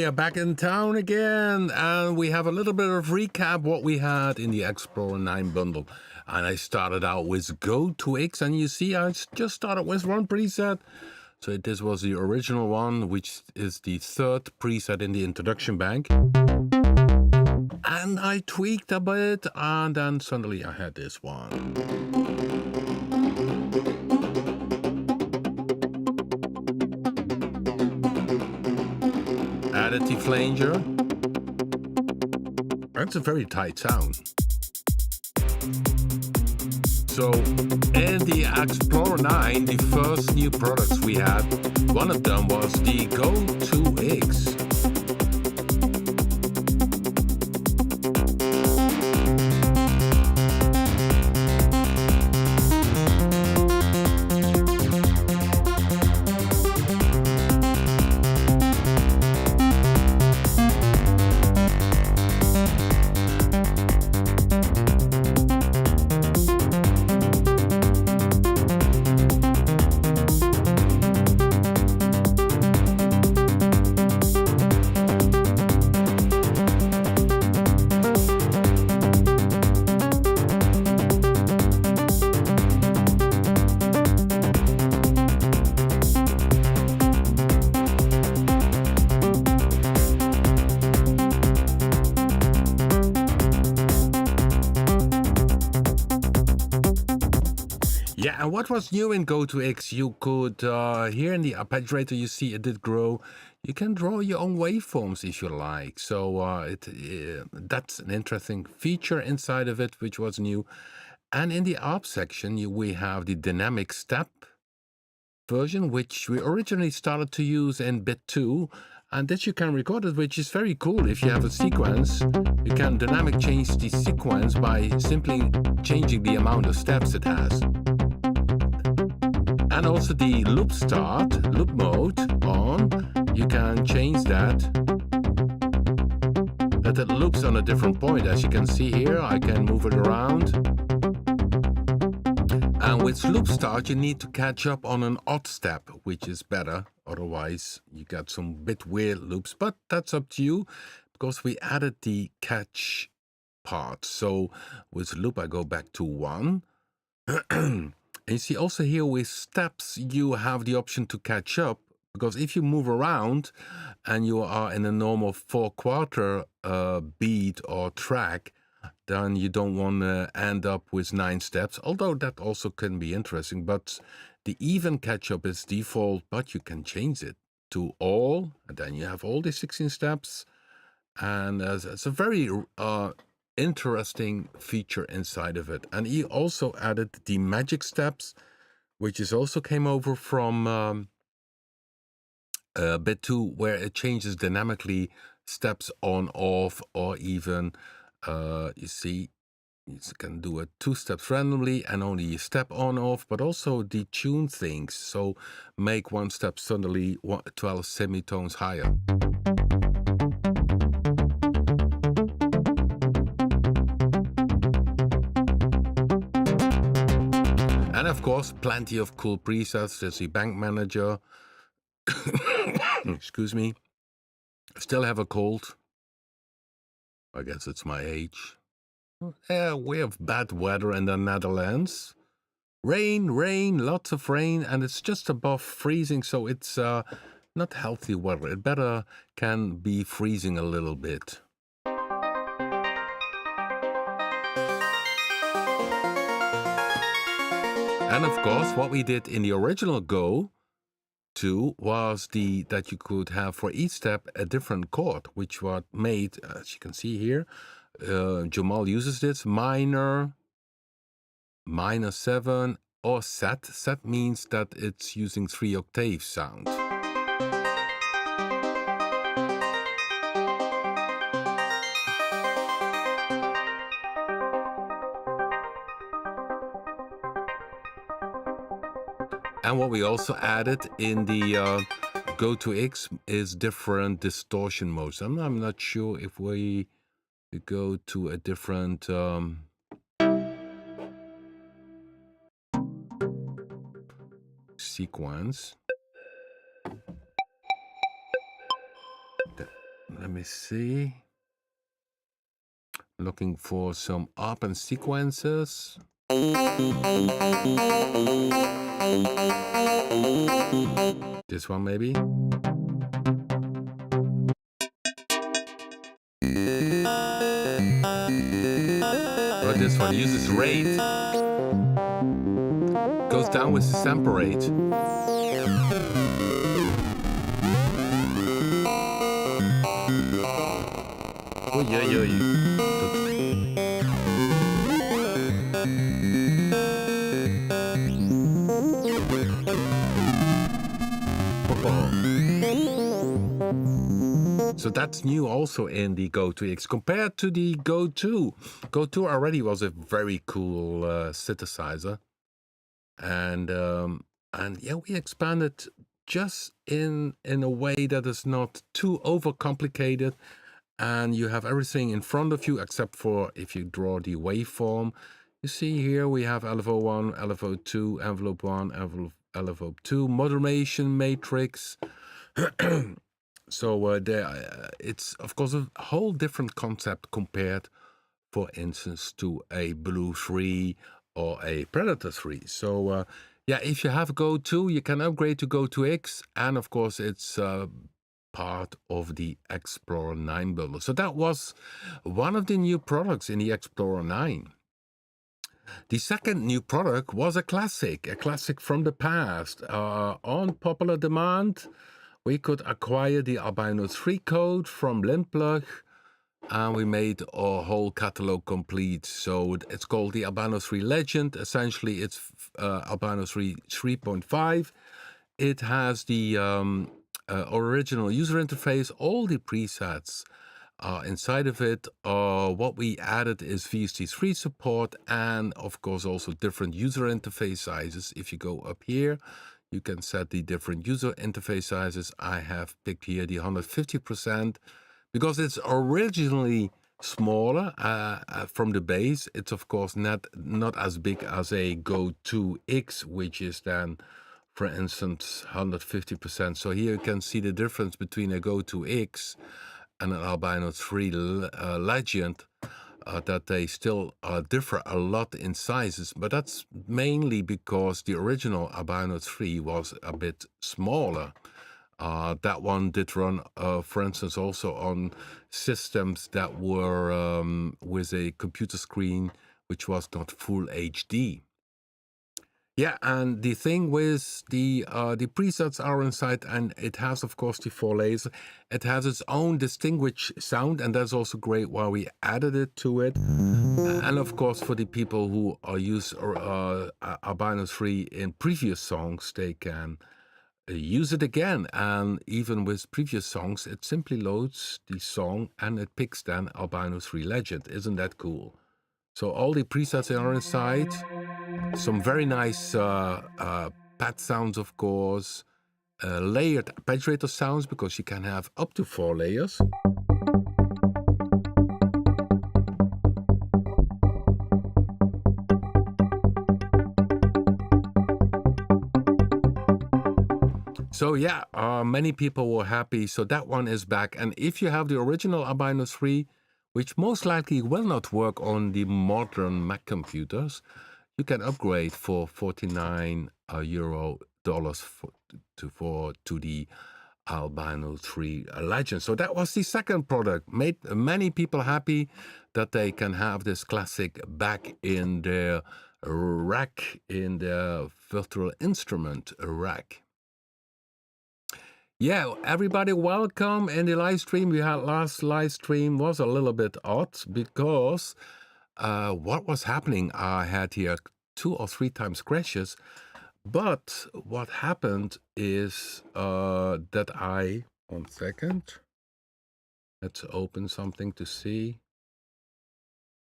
we are back in town again, and we have a little bit of recap what we had in the Explorer 9 bundle. And I started out with Go to X, and you see I just started with one preset. So this was the original one, which is the third preset in the introduction bank. And I tweaked a bit, and then suddenly I had this one. Added the flanger. That's a very tight sound. So in the Explorer 9, the first new products we had, one of them was the Go 2X. Yeah, and what was new in Go 2X? You could, here in the arpeggiator, you see it did grow. You can draw your own waveforms if you like. So that's an interesting feature inside of it, which was new. And in the ARP section, we have the dynamic step version, which we originally started to use in bit 2. And that you can record it, which is very cool. If you have a sequence, you can dynamic change the sequence by simply changing the amount of steps it has. And also the loop start, loop mode on, you can change that it loops on a different point. As you can see here, I can move it around. And with loop start, you need to catch up on an odd step, which is better. Otherwise, you get some bit weird loops, but that's up to you because we added the catch part. So with loop, I go back to 1. And you see also here with steps, you have the option to catch up, because if you move around and you are in a normal 4/4 beat or track, then you don't want to end up with 9 steps, although that also can be interesting. But the even catch up is default, but you can change it to all, and then you have all the 16 steps. And it's a very interesting feature inside of it. And he also added the magic steps, which is also came over from bit 2, where it changes dynamically steps on, off, or even you see you can do it 2 steps randomly and only a step on, off, but also detune things. So make 1 step suddenly 12 semitones higher. And of course, plenty of cool presets. There's the bank manager. Excuse me. I still have a cold. I guess it's my age. Yeah, we have bad weather in the Netherlands. Rain, lots of rain, and it's just above freezing, so it's not healthy weather. It better can be freezing a little bit. And of course, what we did in the original Go 2 was that you could have for each step a different chord, which was made, as you can see here. Jamal uses this minor, minor 7, or set. Set means that it's using 3 octave sound. And what we also added in the Go 2X is different distortion modes. I'm not sure if we go to a different sequence. me see. Looking for some up and sequences. This one maybe. Or this one uses rate. Goes down with the sample rate. Oei, oei, oei. So that's new also in the Go 2X compared to the Go 2. Go 2 already was a very cool synthesizer, and yeah, we expanded just in a way that is not too overcomplicated, and you have everything in front of you except for if you draw the waveform. You see here we have LFO1, LFO2, envelope 1, envelope 2, modulation matrix. So it's of course a whole different concept compared, for instance, to a Blue 3 or a Predator 3. So yeah, if you have Go 2, you can upgrade to Go 2X, and of course it's part of the Explorer 9 builder. So that was one of the new products in the Explorer 9. The second new product was a classic from the past. On popular demand, we could acquire the Albino-3 code from Limplug, and we made our whole catalog complete. So it's called the Albino-3 Legend. Essentially, it's Albino-3 3.5. It has the original user interface, all the presets inside of it. What we added is VST3 support, and of course also different user interface sizes. If you go up here, you can set the different user interface sizes. I have picked here the 150% because it's originally smaller from the base. It's of course not as big as a Go 2X, which is then, for instance, 150%. So here you can see the difference between a Go 2X and an Albino-3 Legend. That they still differ a lot in sizes, but that's mainly because the original Albino-3 was a bit smaller. That one did run, for instance, also on systems that were with a computer screen which was not full HD. Yeah, and the thing with the presets are inside, and it has, of course, the 4 layers. It has its own distinguished sound, and that's also great why we added it to it. And of course, for the people who use Albino-3 in previous songs, they can use it again. And even with previous songs, it simply loads the song and it picks then Albino-3 Legend. Isn't that cool? So all the presets are inside. Some very nice pad sounds, of course, layered arpeggiator sounds, because you can have up to 4 layers. So yeah, many people were happy. So that one is back. And if you have the original Albino-3, which most likely will not work on the modern Mac computers, you can upgrade for €49 to the Albino-3 Legend. So that was the second product. Made many people happy that they can have this classic back in their rack, in their virtual instrument rack. Yeah, everybody welcome in the live stream. We had last live stream was a little bit odd because what was happening, I had here 2 or 3 times crashes, but what happened is that I, 1 second, let's open something to see.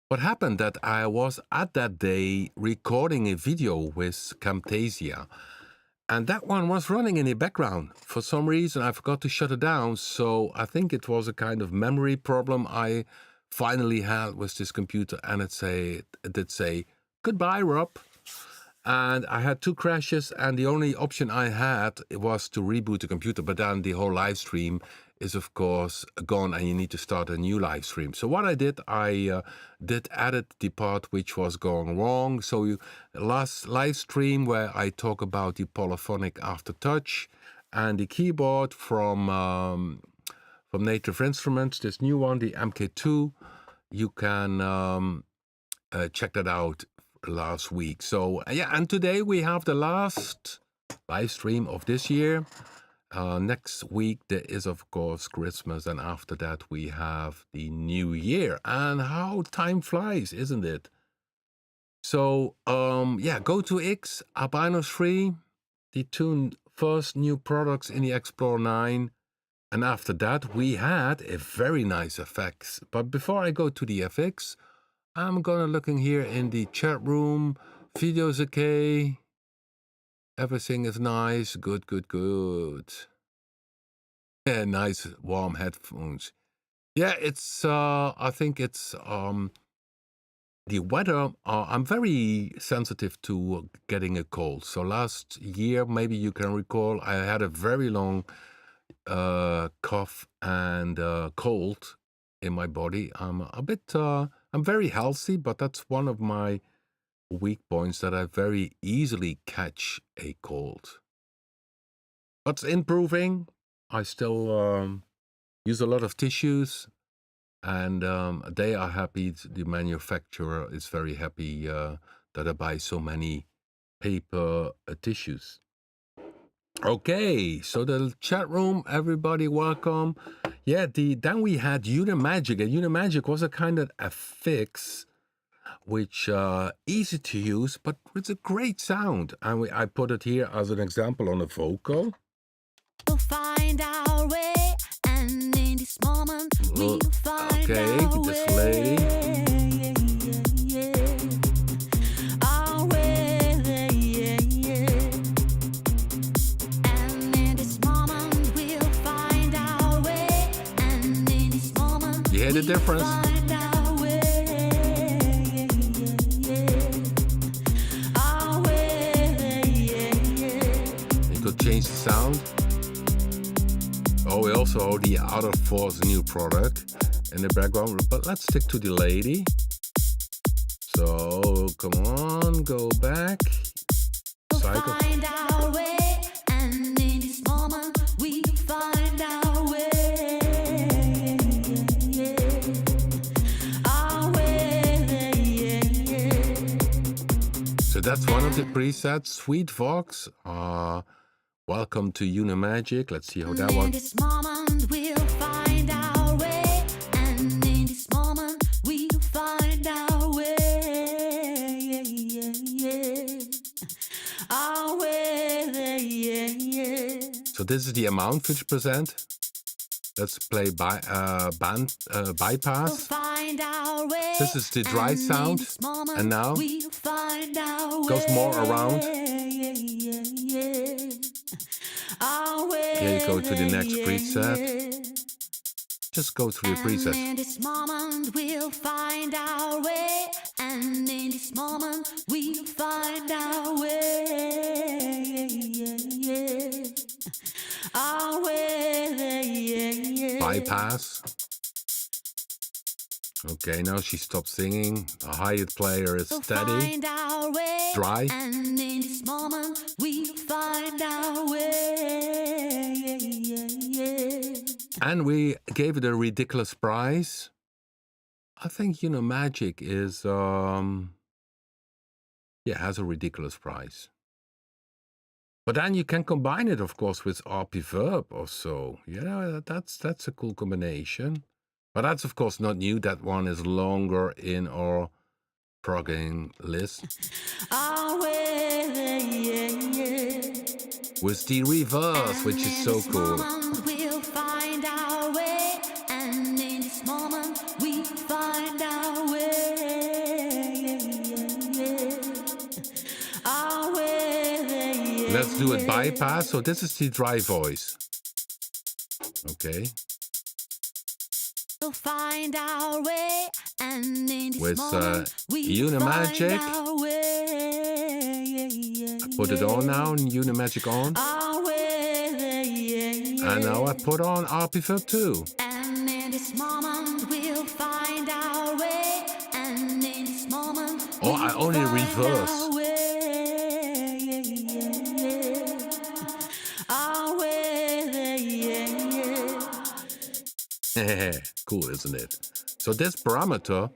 What happened that I was at that day recording a video with Camtasia, and that one was running in the background. For some reason, I forgot to shut it down, so I think it was a kind of memory problem I finally had with this computer, and it did say, "Goodbye, Rob." And I had 2 crashes, and the only option I had was to reboot the computer, but then the whole live stream is of course gone and you need to start a new live stream. So what I did added the part which was going wrong. So last live stream where I talk about the polyphonic aftertouch and the keyboard from Native Instruments, this new one, the MK2, you can check that out last week. So yeah, and today we have the last live stream of this year. Next week there is of course Christmas, and after that we have the new year. And how time flies, isn't it? So yeah, go to X, Albino-3, the two first new products in the Explorer 9, and after that we had a very nice effects. But before I go to the FX, I'm gonna looking here in the chat room. Video's okay. Everything is nice. Good, good, good. Yeah, nice warm headphones. Yeah, it's I think it's the weather. I'm very sensitive to getting a cold. So last year, maybe you can recall, I had a very long cough and cold in my body. I'm a bit I'm very healthy, but that's one of my weak points, that I very easily catch a cold. But it's improving. I still use a lot of tissues, and they are happy. The manufacturer is very happy that I buy so many paper tissues. Okay, so the chat room, everybody welcome. Yeah, then we had UniMagic, and UniMagic was a kind of a fix, which easy to use, but it's a great sound. And I put it here as an example on a vocal. We'll find our way, and in this moment we'll find our this lady. Our way, and in this moment we'll find our way, and in this moment you hear the difference? You could change the sound. Oh, we also have the other fourth new product in the background, but let's stick to the lady. So come on, go back. Cycle. Find our way, and in this moment we find our way. Our way. So that's one of the presets. Sweet Vox. Welcome to UniMagic. Let's see how that one. In this moment we'll find our way, and in this moment we'll find our way. Our way. So this is the amount, 50%. Let's play band bypass. Find our way, this is the dry sound, and now we'll find our goes more around. Here you go to the next preset. Just go through the presets. In this moment we'll find our way, and in this moment we'll find our way. Our way. Bypass. Okay, now she stopped singing. The hi-hat player is steady. Dry. And in this moment we'll find our way. And we gave it a ridiculous price. I think UniMagic is has a ridiculous price. But then you can combine it, of course, with RP Verb or so. That's a cool combination. But that's, of course, not new. That one is longer in our programming list. With the reverse, which is so cool. We'll find our way, and in this moment we find our way. Our way. Let's do it bypass. So this is the dry voice. Okay. We'll find our way, and in this with UniMagic. I put it on now, UniMagic on. And now I put on RP too. And in this moment we'll find our way. And in this moment Oh, I only reverse. Our way, Cool, isn't it? So this parameter,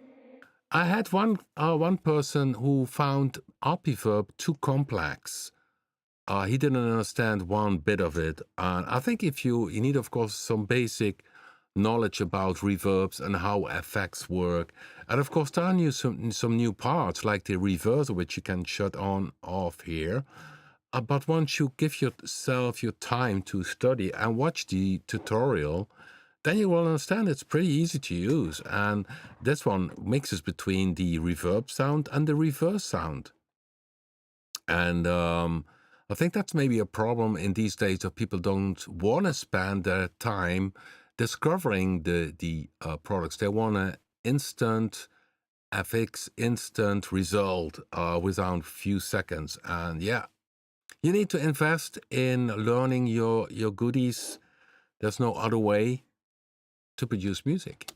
I had one person who found RP too complex. He didn't understand one bit of it. And I think if you need, of course, some basic knowledge about reverbs and how effects work. And of course, there are some new parts like the reverser, which you can shut on off here. But once you give yourself your time to study and watch the tutorial, then you will understand it's pretty easy to use. And this one mixes between the reverb sound and the reverse sound. And I think that's maybe a problem in these days that people don't want to spend their time discovering the products. They want an instant FX, instant result within a few seconds. And yeah, you need to invest in learning your goodies. There's no other way to produce music.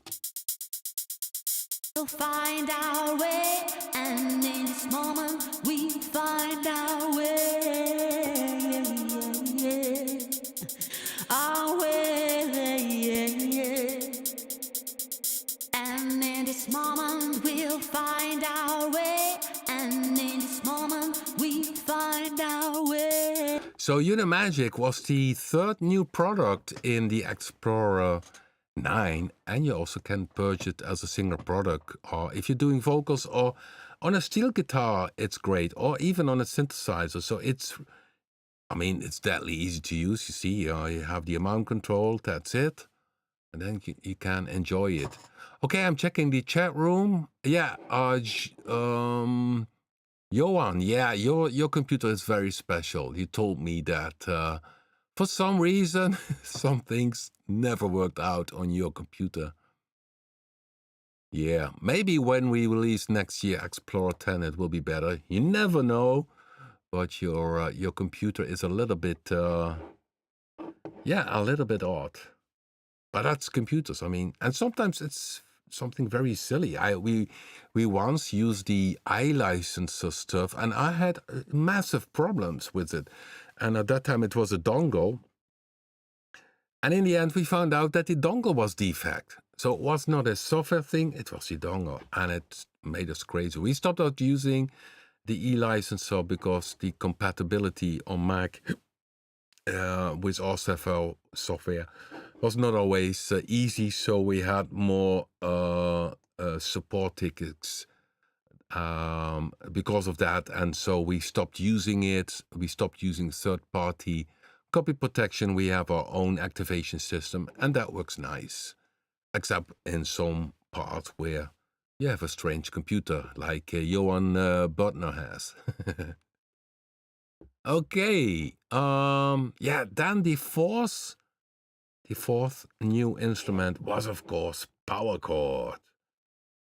we'll find our way. And in this moment we find our way. Our way. And in this moment we'll find our way. And in this moment we find our way. So UniMagic was the third new product in the Explorer 9, and you also can purchase it as a single product. Or if you're doing vocals or on a steel guitar, it's great, or even on a synthesizer. So it's deadly easy to use. You see, you have the amount control, that's it. And then you can enjoy it. Okay, I'm checking the chat room. Yeah, Johan, yeah, your computer is very special. You told me that for some reason, some things never worked out on your computer. Yeah, maybe when we release next year Explorer 10, it will be better. You never know, but your computer is a little bit, a little bit odd. But that's computers. And sometimes it's something very silly. We once used the iLicenser stuff, and I had massive problems with it. And at that time, it was a dongle. And in the end, we found out that the dongle was defect. So it was not a software thing, it was the dongle. And it made us crazy. We stopped out using the eLicenser because the compatibility on Mac with our software was not always easy. So we had more support tickets because of that. And so we stopped using it. We stopped using third-party copy protection. We have our own activation system, and that works nice. Except in some parts where you have a strange computer, like Johan Butner has. Okay. Then the fourth new instrument was, of course, PowerChord.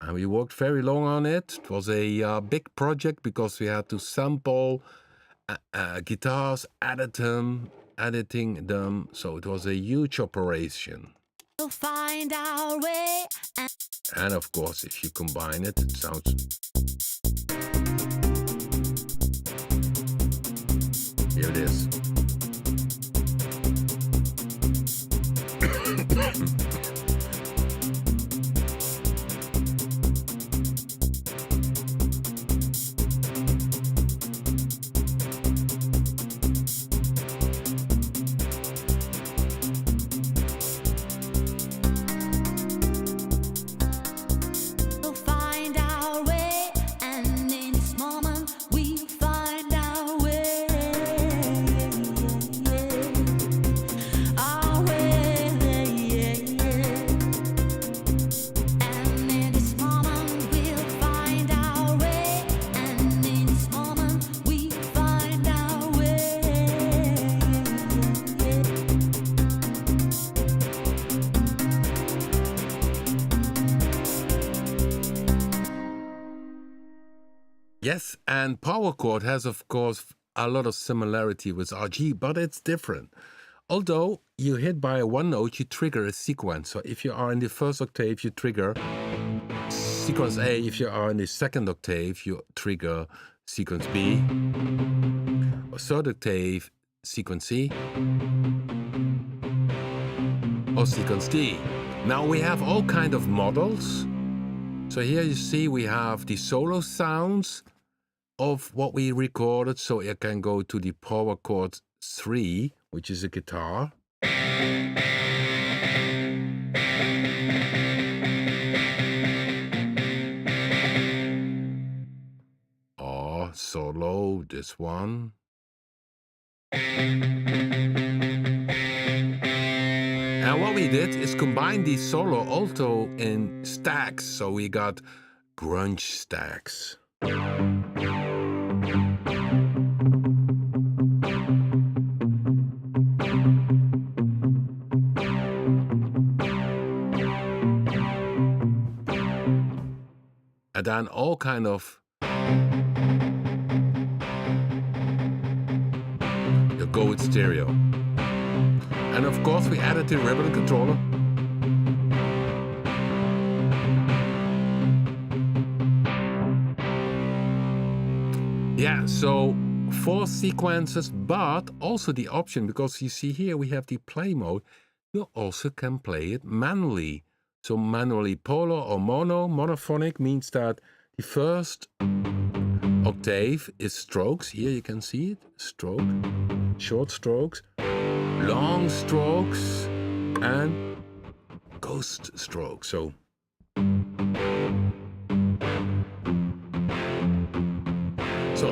And we worked very long on it. It was a big project because we had to sample guitars, editing them. So it was a huge operation. We'll find our way. And of course, if you combine it, it sounds... Here it is. Yes, and PowerChord has, of course, a lot of similarity with RG, but it's different. Although you hit by one note, you trigger a sequence. So if you are in the first octave, you trigger sequence A. If you are in the second octave, you trigger sequence B. Or third octave, sequence C. Or sequence D. Now we have all kind of models. So here you see we have the solo sounds of what we recorded. So you can go to the PowerChord 3, which is a guitar. Or solo, this one. And what we did is combine the solo alto in stacks. So we got grunge stacks. And then all kind of you go with stereo. And of course we added the ribbon controller. Yeah, so 4 sequences, but also the option, because you see here we have the play mode, you also can play it manually. So manually polar or monophonic means that the first octave is strokes. Here you can see it, stroke, short strokes, long strokes, and ghost strokes. So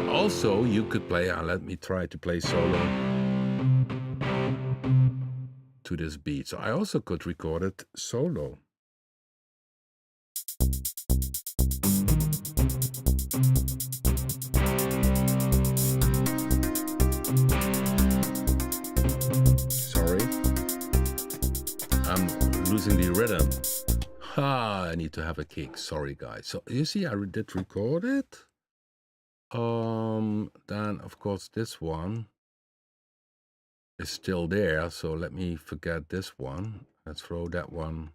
also you could play, let me try to play solo to this beat. So I also could record it solo. Sorry, I'm losing the rhythm. I need to have a kick. Sorry, guys. So you see, I did record it. Then of course this one is still there. So let me forget this one. Let's throw that one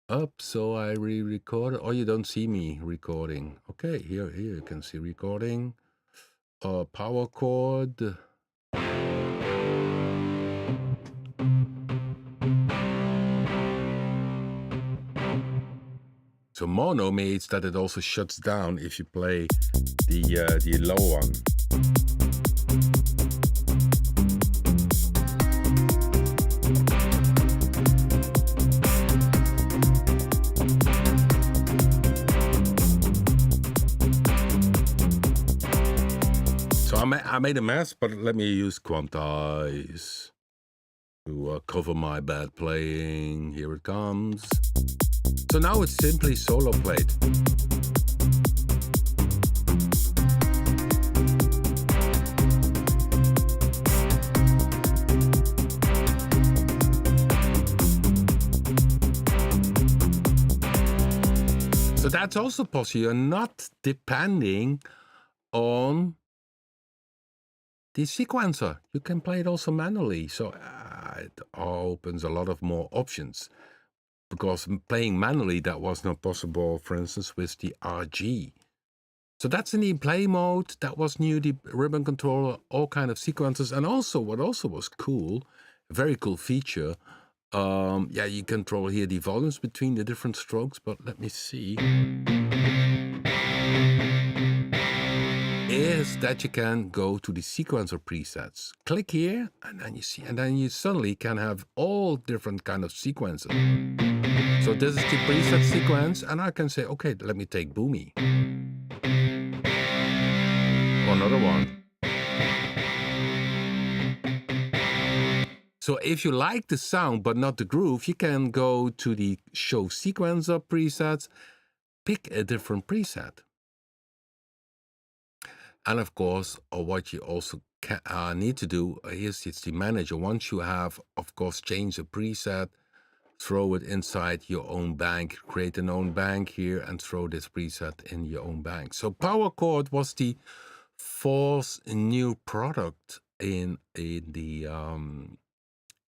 up. So I re-record it. Oh, you don't see me recording. Okay, here you can see recording. PowerChord. So mono means that it also shuts down if you play the low one. So I made a mess, but let me use quantize to cover my bad playing. Here it comes. So now it's simply solo played. So that's also possible. You're not depending on the sequencer. You can play it also manually. So it opens a lot of more options. Because playing manually, that was not possible, for instance, with the RG. So that's in the play mode. That was new, the ribbon controller, all kind of sequences. And also, what also was cool, a very cool feature, yeah, you control here the volumes between the different strokes, but let me see, is that you can go to the sequencer presets. Click here, and then you see, and then you suddenly can have all different kind of sequences. So this is the preset sequence, and I can say, okay, let me take Boomy. Or another one. So if you like the sound but not the groove, you can go to the show sequencer presets, pick a different preset. And of course, what you also need to do, here's the manager. Once you have, of course, changed a preset, throw it inside your own bank, create an own bank here, and throw this preset in your own bank. So PowerChord was the 4th new product in the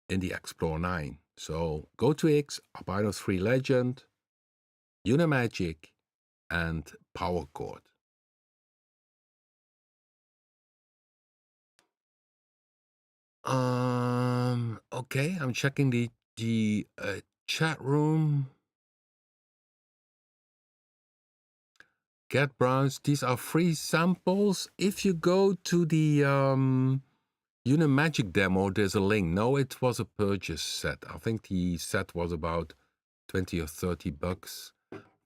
in the Explorer 9. So go to X, Albino-3 Legend, UniMagic, and PowerChord. Okay, I'm checking the chat room. Get browse. These are free samples. If you go to the UniMagic demo, there's a link. No, it was a purchase set. I think the set was about 20 or 30 bucks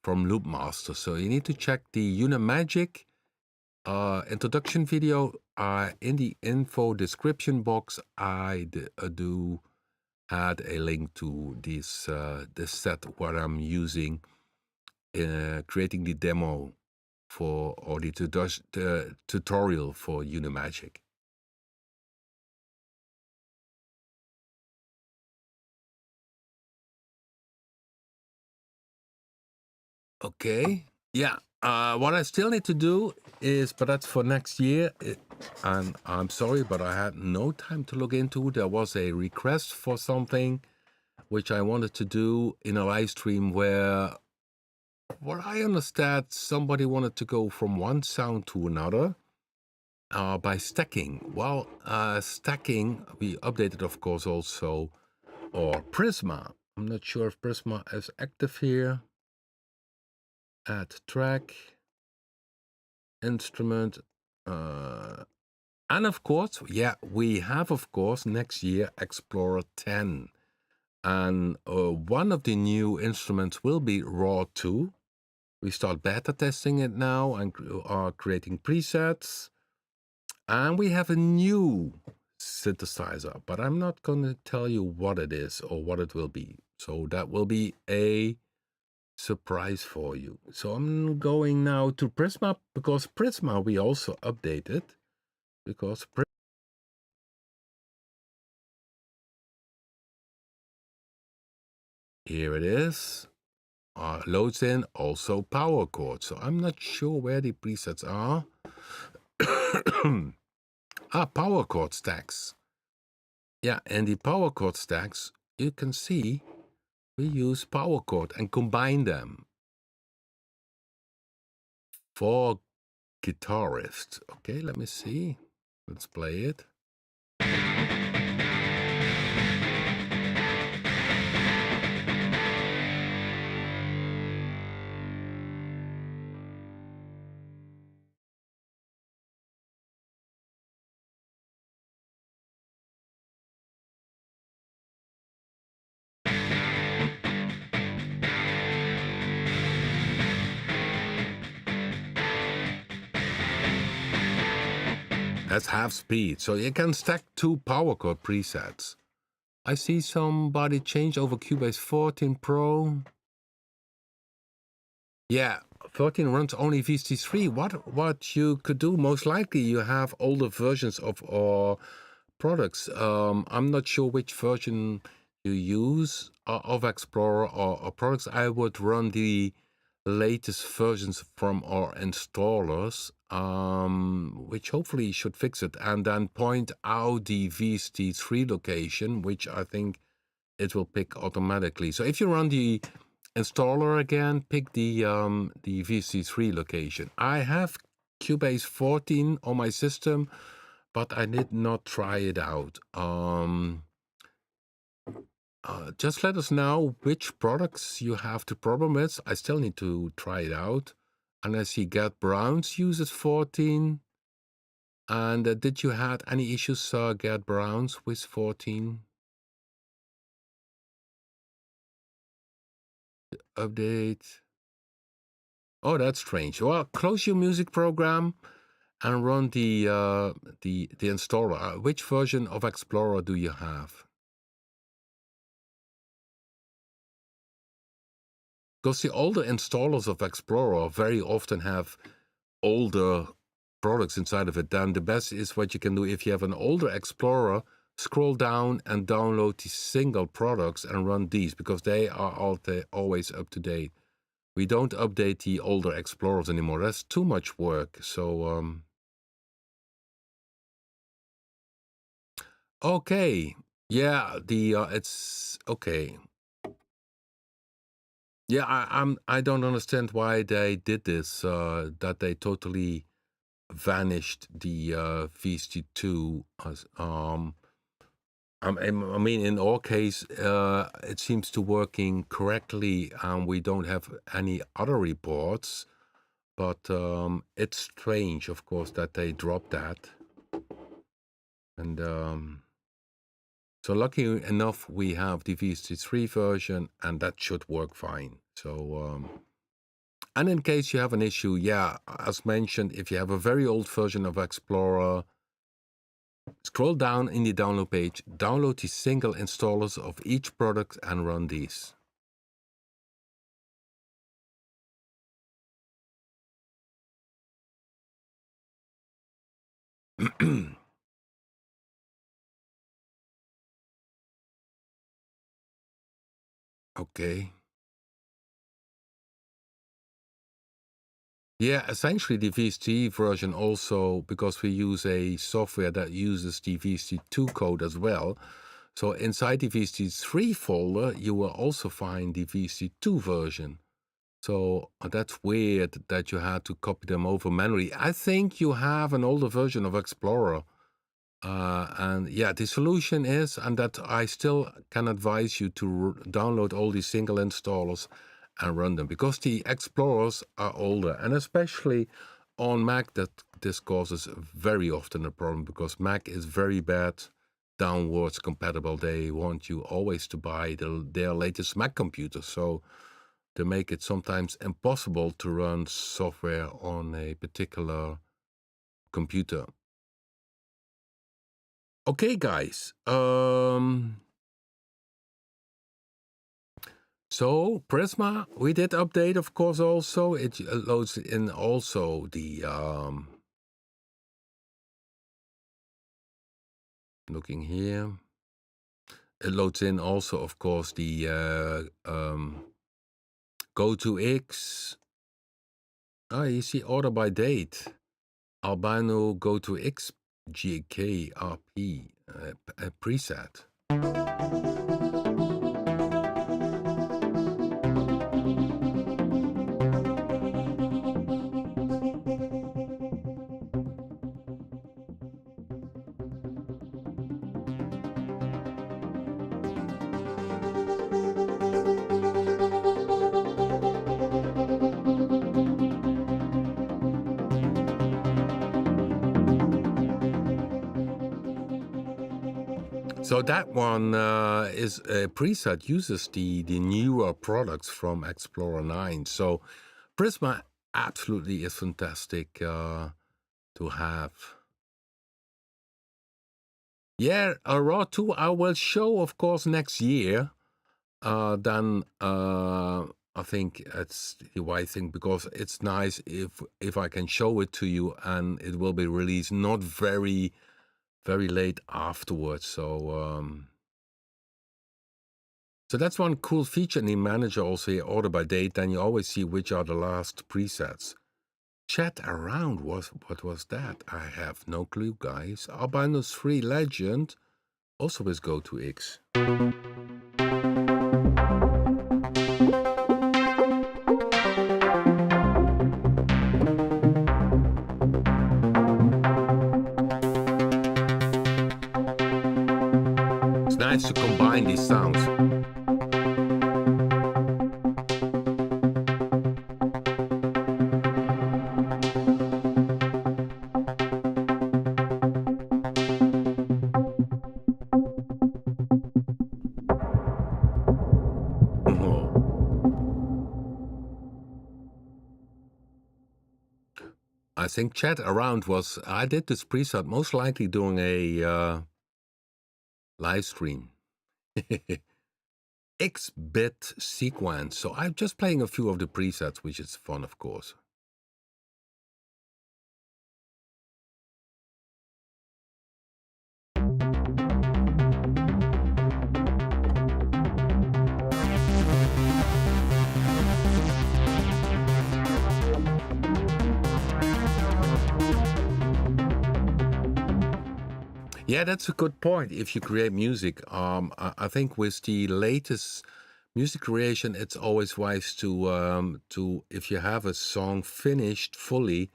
from Loopmaster. So you need to check the UniMagic introduction video. In the info description box, I do add a link to this set what I'm using creating the demo for, or the tutorial for UniMagic. Okay, yeah. What I still need to do is, but that's for next year, and I'm sorry, but I had no time to look into. There was a request for something which I wanted to do in a live stream where, what I understand, somebody wanted to go from one sound to another by stacking. Well, stacking, we updated, of course, also, or Prisma. I'm not sure if Prisma is active here. Add track, instrument, and of course, yeah, we have, of course, next year Explorer 10. And one of the new instruments will be Raw 2. We start beta testing it now and are creating presets. And we have a new synthesizer, but I'm not going to tell you what it is or what it will be. So that will be a surprise for you. So I'm going now to Prisma, because Prisma we also updated, because here it is. Loads in also PowerChord. So I'm not sure where the presets are. PowerChord stacks. Yeah, and the PowerChord stacks, you can see we use PowerChord and combine them for guitarist. Okay, let me see. Let's play it. That's half speed, so you can stack 2 PowerChord presets. I see somebody change over Cubase 14 Pro. Yeah, 14 runs only VST3. What you could do, most likely you have older versions of our products. I'm not sure which version you use of Explorer or products. I would run the latest versions from our installers, which hopefully should fix it, and then point out the VST3 location, which I think it will pick automatically. So if you run the installer again, pick the VST3 location. I have Cubase 14 on my system, but I did not try it out. Just let us know which products you have the problem with. I still need to try it out. And I see Gerd Brown's uses 14. And did you have any issues, Gerd Brown's, with 14? Update. Oh, that's strange. Well, close your music program and run the installer. Which version of Explorer do you have? Because the older installers of Explorer very often have older products inside of it. Then the best is what you can do if you have an older Explorer, scroll down and download the single products and run these, because they are always up to date. We don't update the older Explorers anymore. That's too much work. So, okay. Yeah, it's okay. Yeah, I don't understand why they did this. That they totally vanished the VST2. I mean, in our case, it seems to working correctly, and we don't have any other reports. But it's strange, of course, that they dropped that. And so lucky enough, we have the VST3 version, and that should work fine. So, and in case you have an issue, yeah, as mentioned, if you have a very old version of Explorer, scroll down in the download page, download the single installers of each product and run these. Okay. Yeah, essentially the VST version also, because we use a software that uses the VST2 code as well. So inside the VST3 folder, you will also find the VST2 version. So that's weird that you had to copy them over manually. I think you have an older version of Explorer. And yeah, the solution is, and that I still can advise you to download all these single installers and run them, because the Explorers are older, and especially on Mac, that this causes very often a problem, because Mac is very bad downwards compatible. They want you always to buy their latest Mac computer, so they make it sometimes impossible to run software on a particular computer. Okay, guys. So Prisma, we did update, of course. Also, it loads in also the looking here. It loads in also, of course, the Go-to-X. Oh, you see order by date. Albino Go-to-X GKRP preset. So that one is a preset, uses the newer products from Explorer 9. So Prisma absolutely is fantastic to have. Yeah, Raw 2 I will show, of course, next year. Then I think it's the right thing, because it's nice if I can show it to you, and it will be released not very late afterwards. So so that's one cool feature in the manager also, here, order by date. Then you always see which are the last presets. Chat around, what was that? I have no clue, guys. Albino-3 Legend also is Go-to-X. It's nice to combine these sounds. I think chat around was, I did this preset most likely doing a live stream. X-bit sequence. So I'm just playing a few of the presets, which is fun, of course. Yeah, that's a good point. If you create music, I think with the latest music creation, it's always wise to if you have a song finished fully,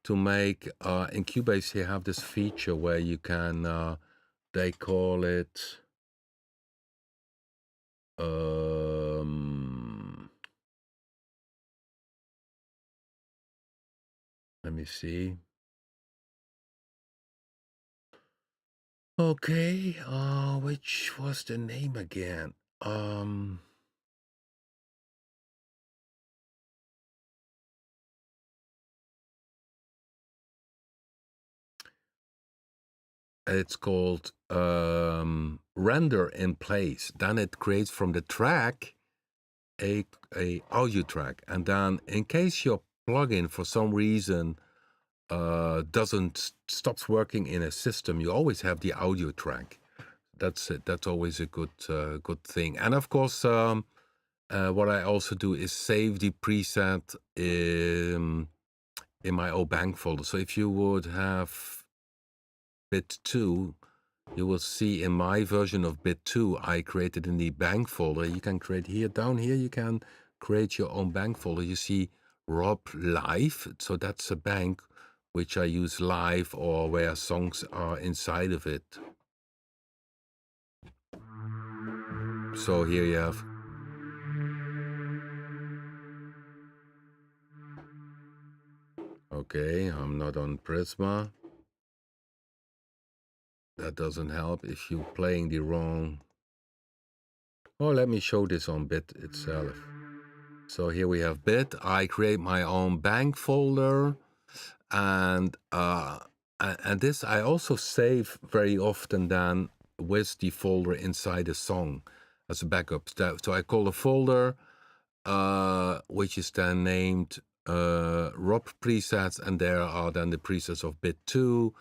to make in Cubase you have this feature where you can they call it let me see. Okay, which was the name again? It's called render in place. Then it creates from the track a audio track, and then in case your plugin for some reason stops working in a system, you always have the audio track. That's it. That's always a good thing. And of course, what I also do is save the preset in my old bank folder. So if you would have bit 2, you will see in my version of bit 2, I created in the bank folder. You can create here, down here, you can create your own bank folder. You see Rob Live. So that's a bank which I use live or where songs are inside of it. So here you have. Okay, I'm not on Prisma. That doesn't help if you're playing the wrong. Oh, let me show this on bit itself. So here we have bit. I create my own bank folder, and this I also save very often then with the folder inside a song as a backup. So I call the folder, which is then named Rob presets, and there are then the presets of bit 2,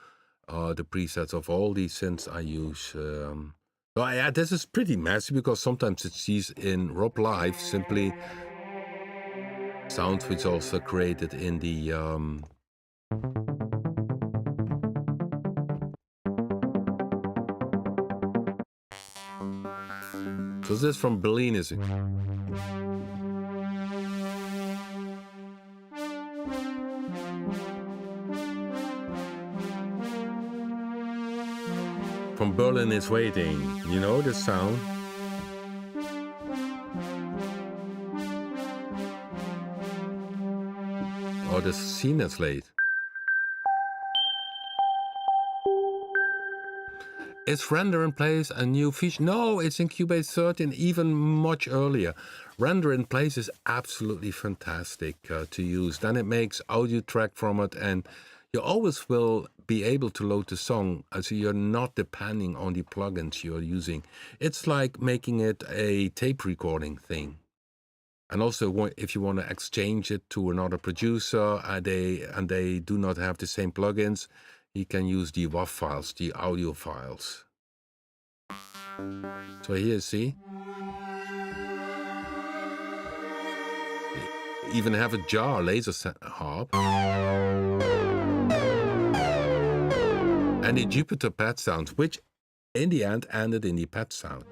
the presets of all these synths I use. So yeah, this is pretty messy because sometimes it's these in Rob Live simply sounds which also created in the so this is from Berlin, is it? From Berlin is waiting. You know the sound? Or the scene is late. Is render in place a new feature? No, it's in Cubase 13, even much earlier. Render in place is absolutely fantastic to use. Then it makes audio track from it, and you always will be able to load the song, so you're not depending on the plugins you're using. It's like making it a tape recording thing. And also, if you want to exchange it to another producer and they do not have the same plugins, you can use the WAV files, the audio files. So here, see? You even have a jar laser harp. And the Jupiter pad sound, which in the end ended in the pad sound.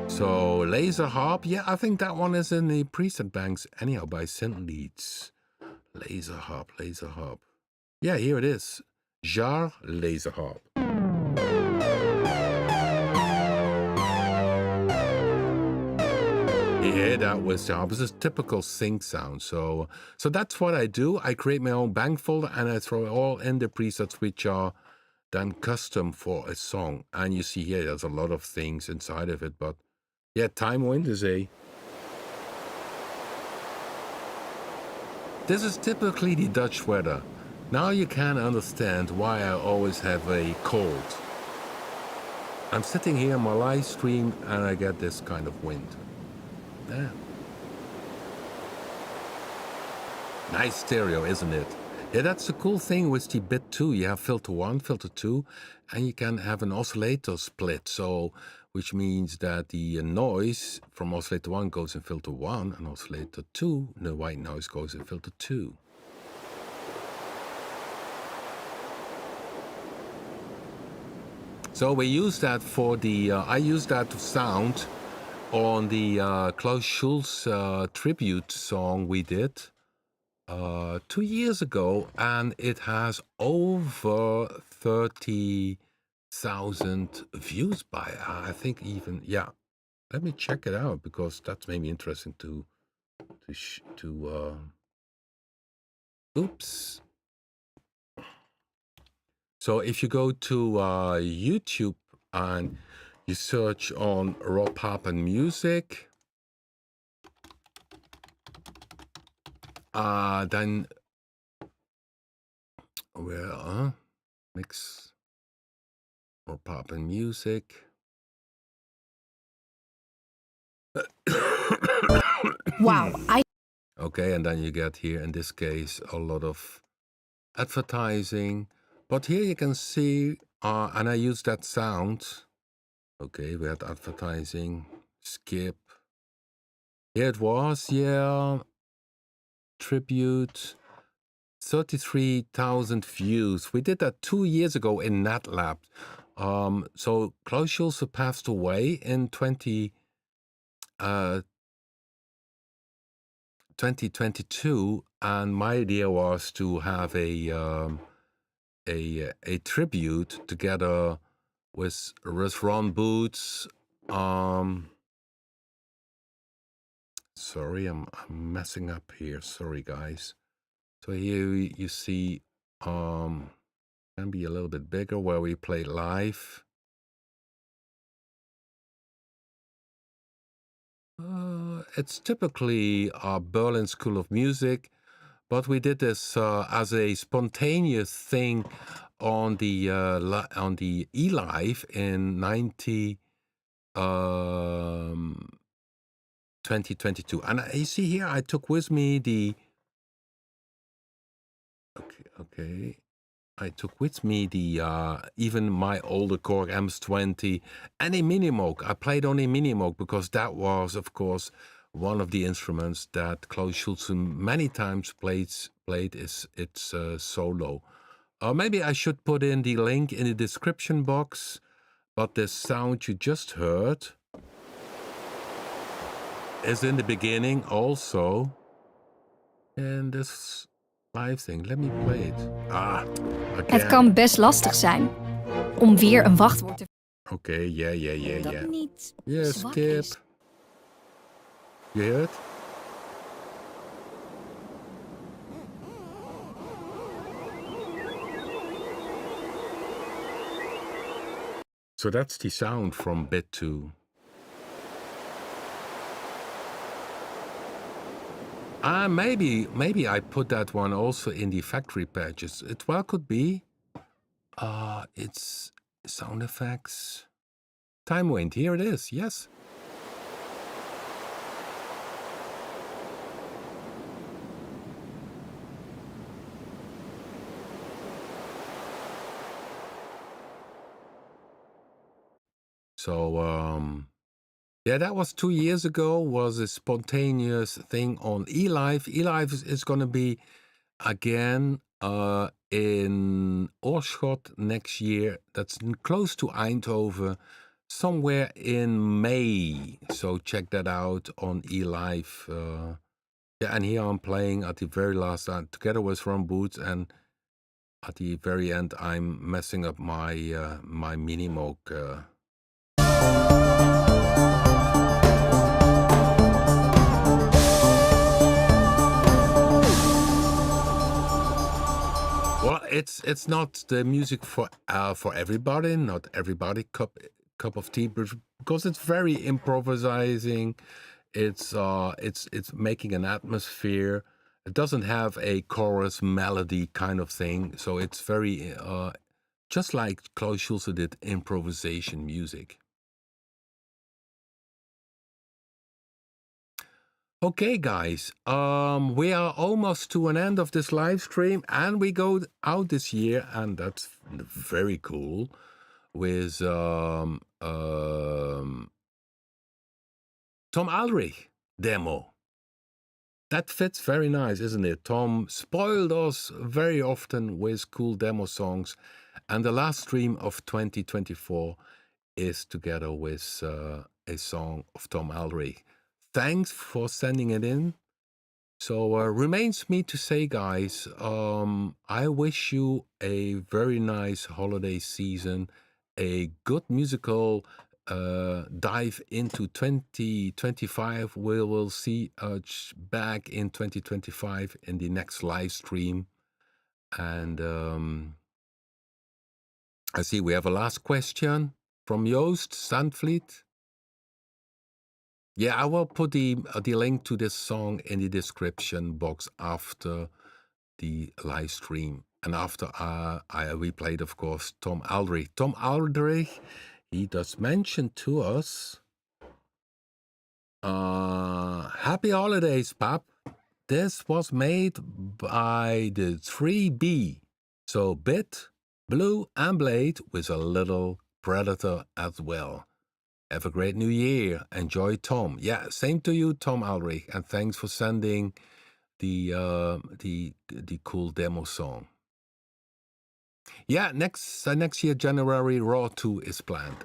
So laser harp, yeah, I think that one is in the preset banks anyhow by synth leads. Laser harp. Yeah, here it is. Jar laser harp. Yeah, that was the harp. This is typical sync sound. So that's what I do. I create my own bank folder and I throw it all in the presets which are then custom for a song. And you see here, there's a lot of things inside of it, but yeah, time wind is a. This is typically the Dutch weather. Now you can understand why I always have a cold. I'm sitting here in my live stream and I get this kind of wind. Yeah. Nice stereo, isn't it? Yeah, that's the cool thing with the bit 2. You have filter 1, filter 2, and you can have an oscillator split. So which means that the noise from oscillator 1 goes in filter 1, and oscillator 2, the white noise, goes in filter 2. So we use that for the, I use that sound on the Klaus Schulze tribute song we did 2 years ago, and it has over 30,000 views by, I think even, yeah. Let me check it out, because that's maybe interesting to oops. So if you go to YouTube and you search on Rob Papen music, then well, mix Rob Papen music. Wow. Okay, and then you get here, in this case, a lot of advertising. But here you can see, and I use that sound. Okay, we had advertising, skip. Here it was, yeah. Tribute, 33,000 views. We did that 2 years ago in NetLab. So Klaus Schulze passed away in 2022, and my idea was to have a tribute together with Ron Boots. Sorry, I'm messing up here. Sorry, guys. So here you see, can be a little bit bigger, where we play live. It's typically Berlin School of Music, but we did this as a spontaneous thing on the eLive in 2022. And you see here, I took with me the I took with me the even my older Korg MS-20 and a Minimoog. I played on a Minimoog because that was, of course, one of the instruments that Klaus Schulze many times played its solo. Maybe I should put in the link in the description box, but the sound you just heard is in the beginning also. And this live thing, let me play it. Again. Het kan best lastig zijn om weer een wachtwoord te Okay, yeah. dat niet Yes, zwak skip. is. You hear it? So that's the sound from bit 2. Maybe I put that one also in the factory patches. It well could be. It's sound effects. Time wind, here it is, yes. So, yeah, that was 2 years ago, was a spontaneous thing on eLive. eLive is going to be again in Oorschot next year. That's close to Eindhoven, somewhere in May. So check that out on eLive. Yeah, and here I'm playing at the very last time together with Ron Boots, and at the very end I'm messing up my my Minimoog. Well, it's not the music for everybody. Not everybody cup of tea, because it's very improvising. It's making an atmosphere. It doesn't have a chorus melody kind of thing. So it's very just like Klaus Schulze did improvisation music. Okay, guys, we are almost to an end of this live stream, and we go out this year, and that's very cool, with Tom Aldrich demo. That fits very nice, isn't it? Tom spoiled us very often with cool demo songs. And the last stream of 2024 is together with a song of Tom Aldrich. Thanks for sending it in. So remains me to say, guys, I wish you a very nice holiday season, a good musical dive into 2025. We will see us back in 2025 in the next live stream. And I see we have a last question from Joost Sandvliet. Yeah, I will put the link to this song in the description box after the live stream. And after we played, of course, Tom Aldrich. Tom Aldrich, he does mention to us, happy holidays, Pap. This was made by the 3B. So bit, blue, and blade with a little predator as well. Have a great new year. Enjoy, Tom. Yeah, same to you, Tom Aldrich. And thanks for sending the cool demo song. Yeah, next year, January, Raw 2 is planned.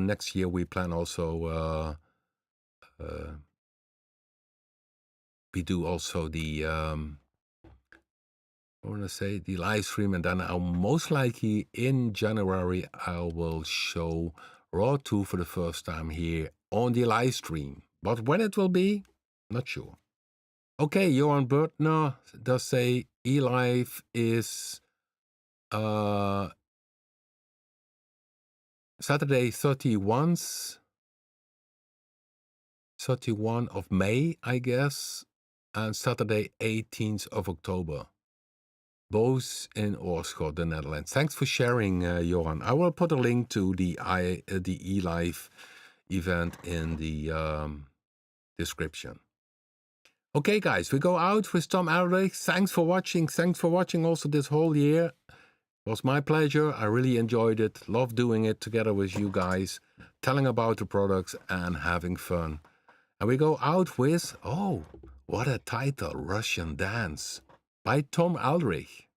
Next year we plan also, we do also the, I want to say the live stream, and then I'll most likely in January, I will show Raw 2 for the first time here on the live stream. But when it will be, not sure. Okay, Johan Bertner does say eLive is Saturday 31 of May, I guess, and Saturday 18th of October. Both in Oorschot, the Netherlands. Thanks for sharing, Johan. I will put a link to the eLive event in the description. Okay, guys, we go out with Tom Aldrich. Thanks for watching. Thanks for watching also this whole year. It was my pleasure. I really enjoyed it. Love doing it together with you guys, telling about the products and having fun. And we go out with, oh, what a title, Russian Dance by Tom Aldrich.